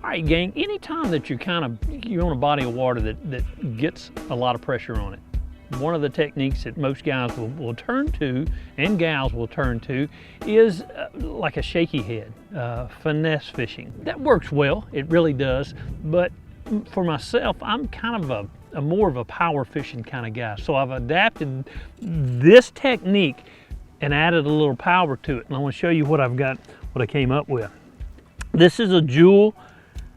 All right, gang, anytime that you're on a body of water that gets a lot of pressure on it, one of the techniques that most guys will turn to, and gals will turn to, is like a shaky head, finesse fishing. That works well, it really does, but for myself, I'm kind of a more of a power fishing kind of guy. So I've adapted this technique and added a little power to it. And I want to show you what I've got, what I came up with. This is a Jewel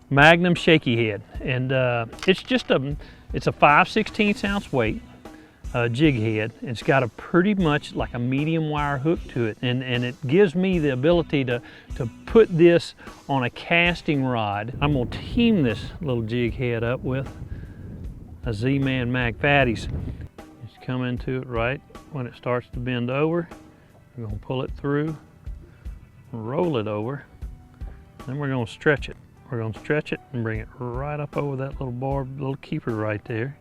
Magnum shaky head, and it's a 5/16 ounce weight jig head. It's got a pretty much like a medium wire hook to it, and it gives me the ability to put this on a casting rod. I'm gonna team this little jig head up with a Z-Man Mag Fatties. Just come into it right when it starts to bend over. We're gonna pull it through, roll it over, then we're gonna stretch it. We're gonna stretch it and bring it right up over that little barb, little keeper right there.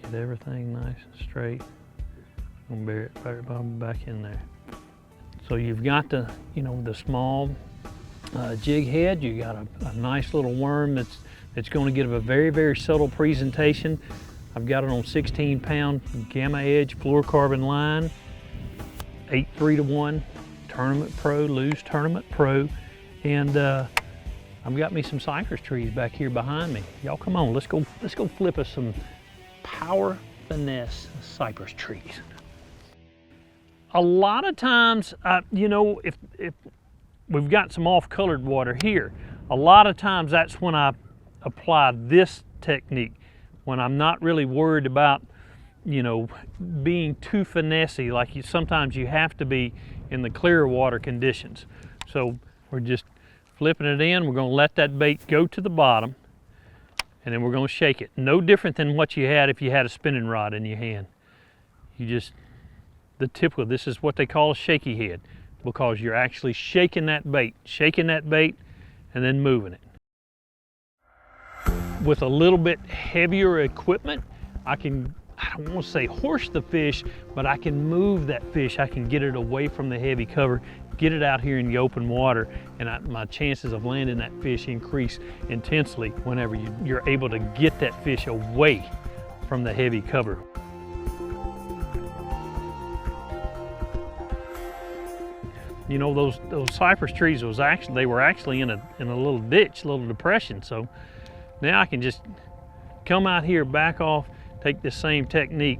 Get everything nice and straight. I'm gonna bury it right back in there. So you've got the small jig head. You got a nice little worm that's going to give a very, very subtle presentation. I've got it on 16-pound Gamma Edge fluorocarbon line, 8-3-to-1 Tournament Pro, Lose Tournament Pro, and I've got me some cypress trees back here behind me. Y'all come on, let's go flip us some power finesse cypress trees. A lot of times, if we've got some off-colored water here, a lot of times that's when I apply this technique, when I'm not really worried about, being too finessey, like sometimes you have to be in the clear water conditions. So we're just flipping it in. We're going to let that bait go to the bottom, and then we're going to shake it. No different than what you had if you had a spinning rod in your hand. This is what they call a shaky head, because you're actually shaking that bait, and then moving it. With a little bit heavier equipment, I don't want to say horse the fish, but I can move that fish. I can get it away from the heavy cover, get it out here in the open water, and my chances of landing that fish increase intensely whenever you're able to get that fish away from the heavy cover. Those cypress trees they were actually in a little ditch, little depression. So now I can just come out here, back off, take this same technique,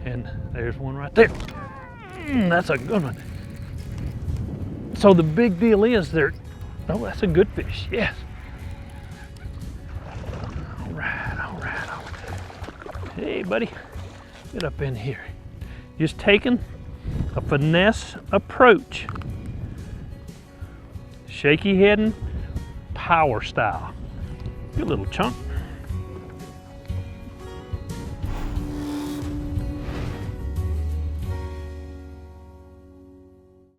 and there's one right there. That's a good one. So the big deal is that's a good fish, yes. All right. Hey buddy, get up in here. Just taking a finesse approach. Shaky heading, power style. Good little chunk.